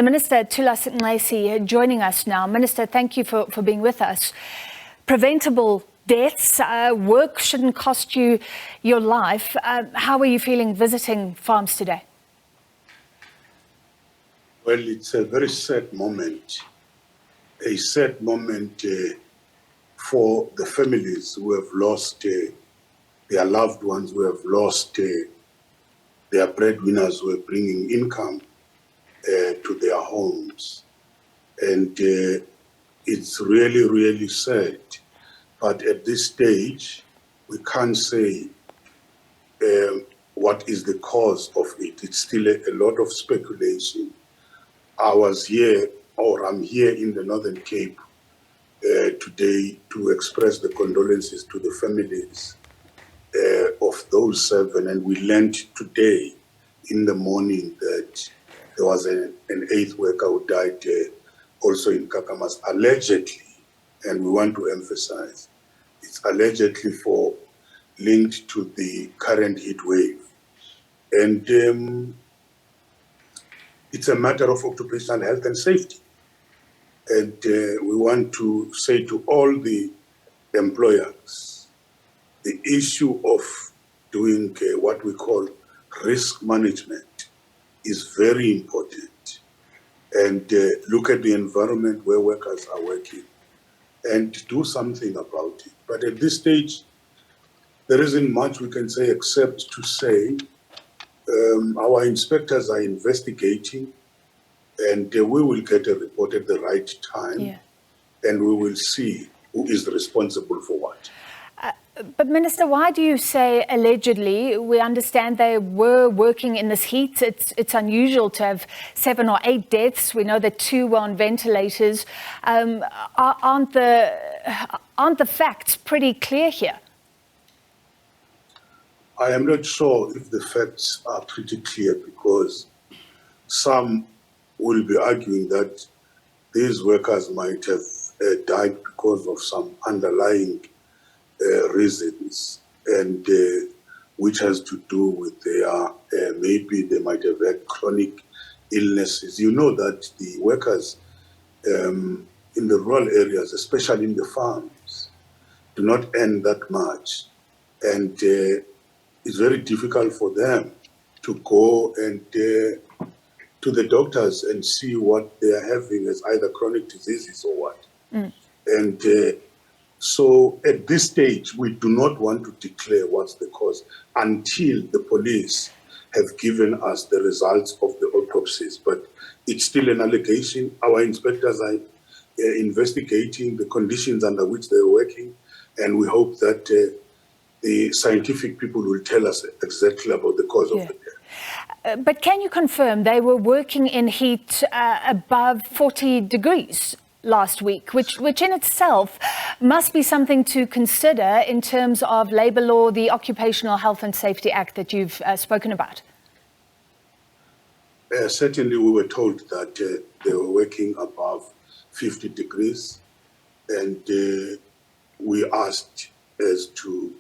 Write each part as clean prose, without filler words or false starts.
The Minister, Thulas Nxesi, joining us now. Minister, thank you for being with us. Preventable deaths, work shouldn't cost you your life. How are you feeling visiting farms today? Well, it's a very sad moment. A sad moment for the families who have lost their loved ones, who have lost their breadwinners who are bringing income to their homes. And it's really, really sad. But at this stage, we can't say what is the cause of it. It's still a lot of speculation. I'm here in the Northern Cape today to express the condolences to the families of those 7. And we learned today in the morning that there was an 8th worker who died also in Kakamas, allegedly, and we want to emphasize, it's allegedly linked to the current heat wave. And it's a matter of occupational health and safety. And we want to say to all the employers, the issue of doing what we call risk management is very important. And look at the environment where workers are working and do something about it. But at this stage, there isn't much we can say except to say our inspectors are investigating, and we will get a report at the right time, and we will see who is responsible for what. But Minister, why do you say allegedly? We understand they were working in this heat. It's unusual to have 7 or 8 deaths. We know that 2 were on ventilators. Aren't the facts pretty clear here? I am not sure if the facts are pretty clear, because some will be arguing that these workers might have died because of some underlying reasons, and which has to do with their, maybe they might have had chronic illnesses. You know that the workers in the rural areas, especially in the farms, do not earn that much. And it's very difficult for them to go and to the doctors and see what they are having as either chronic diseases or what. And so at this stage, we do not want to declare what's the cause until the police have given us the results of the autopsies. But it's still an allegation. Our inspectors are investigating the conditions under which they're working, and we hope that the scientific people will tell us exactly about the cause of the death. But can you confirm they were working in heat above 40 degrees last week, which in itself must be something to consider in terms of labour law, the Occupational Health and Safety Act that you've spoken about? Certainly we were told that they were working above 50 degrees, and we asked as to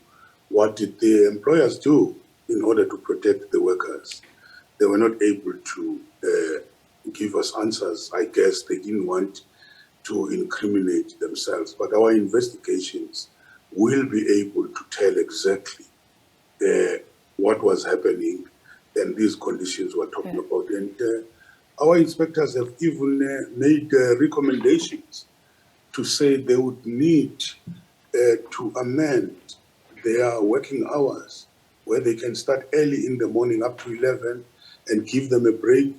what did the employers do in order to protect the workers. They were not able to give us answers. I guess they didn't want to incriminate themselves, but our investigations will be able to tell exactly what was happening and these conditions we're talking about. And our inspectors have even made recommendations to say they would need to amend their working hours, where they can start early in the morning up to 11 and give them a break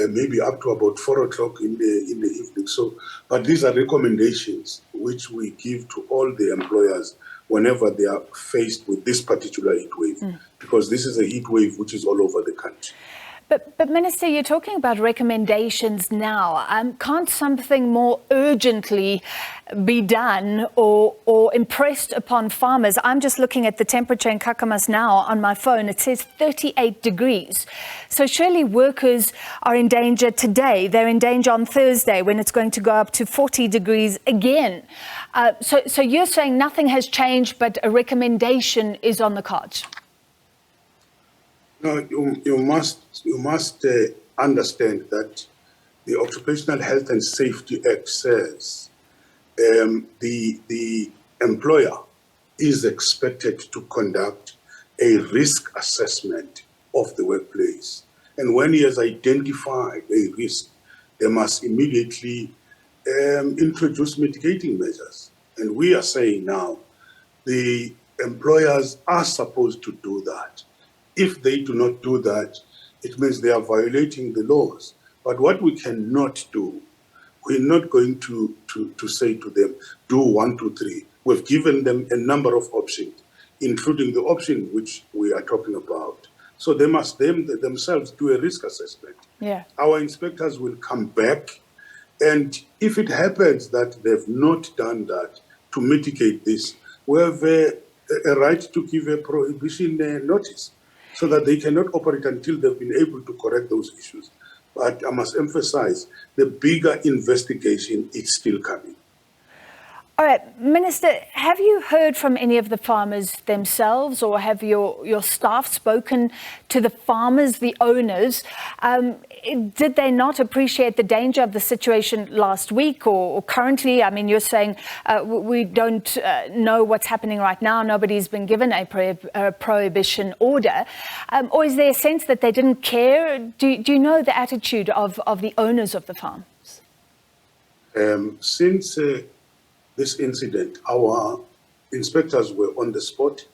maybe up to about 4 o'clock in the evening. So, but these are recommendations which we give to all the employers whenever they are faced with this particular heat wave, because this is a heat wave which is all over the country. But Minister, you're talking about recommendations now. Can't something more urgently be done or impressed upon farmers? I'm just looking at the temperature in Kakamas now on my phone. It says 38 degrees. So surely workers are in danger today. They're in danger on Thursday when it's going to go up to 40 degrees again. So you're saying nothing has changed, but a recommendation is on the cards? No, you must understand that the Occupational Health and Safety Act says the employer is expected to conduct a risk assessment of the workplace. And when he has identified a risk, they must immediately introduce mitigating measures. And we are saying now the employers are supposed to do that. If they do not do that, it means they are violating the laws. But what we cannot do, we're not going to say to them, do 1, 2, 3. We've given them a number of options, including the option which we are talking about. So they must themselves do a risk assessment. Yeah. Our inspectors will come back, and if it happens that they've not done that to mitigate this, we have a right to give a prohibition notice so that they cannot operate until they've been able to correct those issues. But I must emphasize, the bigger investigation is still coming. All right, Minister, have you heard from any of the farmers themselves, or have your staff spoken to the farmers, the owners? Did they not appreciate the danger of the situation last week or currently? I mean, you're saying we don't know what's happening right now. Nobody's been given a prohibition order. Or is there a sense that they didn't care? Do you know the attitude of the owners of the farms? Since this incident, our inspectors were on the spot,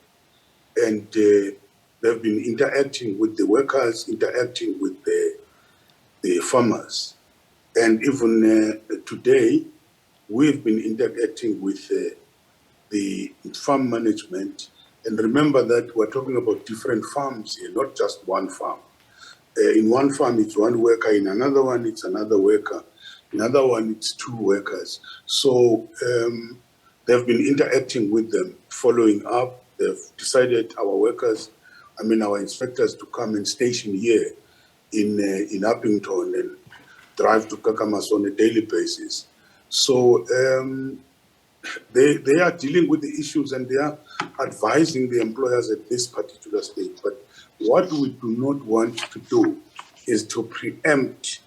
and they've been interacting with the workers, interacting with the farmers. And even today, we've been interacting with the farm management. And remember that we're talking about different farms here, not just one farm. In one farm, it's one worker. In another one, it's another worker. Another one, it's 2 workers. So they've been interacting with them, following up. They've decided our inspectors to come and station here in Uppington and drive to Kakamas on a daily basis. So they are dealing with the issues, and they are advising the employers at this particular stage. But what we do not want to do is to preempt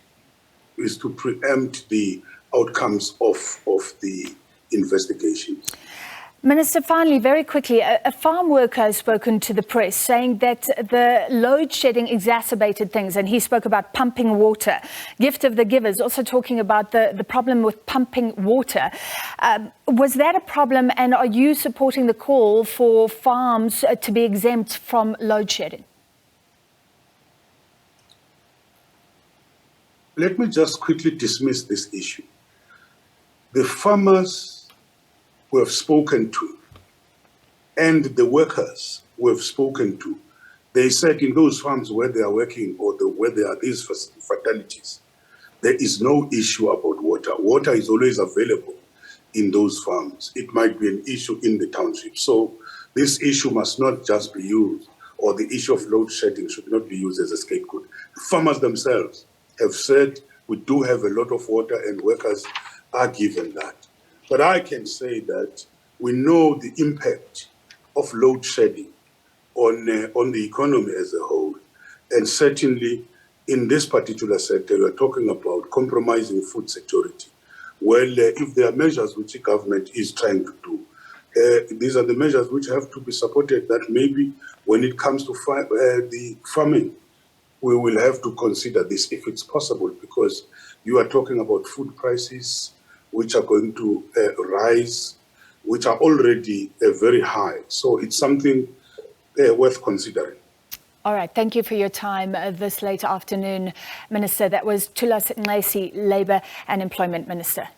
the outcomes of the investigations. Minister, finally, very quickly, a farm worker has spoken to the press saying that the load shedding exacerbated things, and he spoke about pumping water. Gift of the Givers also talking about the problem with pumping water. Was that a problem, and are you supporting the call for farms to be exempt from load shedding? Let me just quickly dismiss this issue. The farmers we have spoken to and the workers we have spoken to, they said in those farms where they are working or where there are these fatalities, there is no issue about water. Water is always available in those farms. It might be an issue in the township. So this issue must not just be used, or the issue of load shedding should not be used as a scapegoat. Farmers themselves have said we do have a lot of water, and workers are given that. But I can say that we know the impact of load shedding on the economy as a whole. And certainly in this particular sector, we're talking about compromising food security. Well, if there are measures which the government is trying to do, these are the measures which have to be supported, that maybe when it comes to the farming, we will have to consider this if it's possible, because you are talking about food prices which are going to rise, which are already very high. So it's something worth considering. All right, thank you for your time this late afternoon, Minister. That was Thulas Nxesi, Labour and Employment Minister.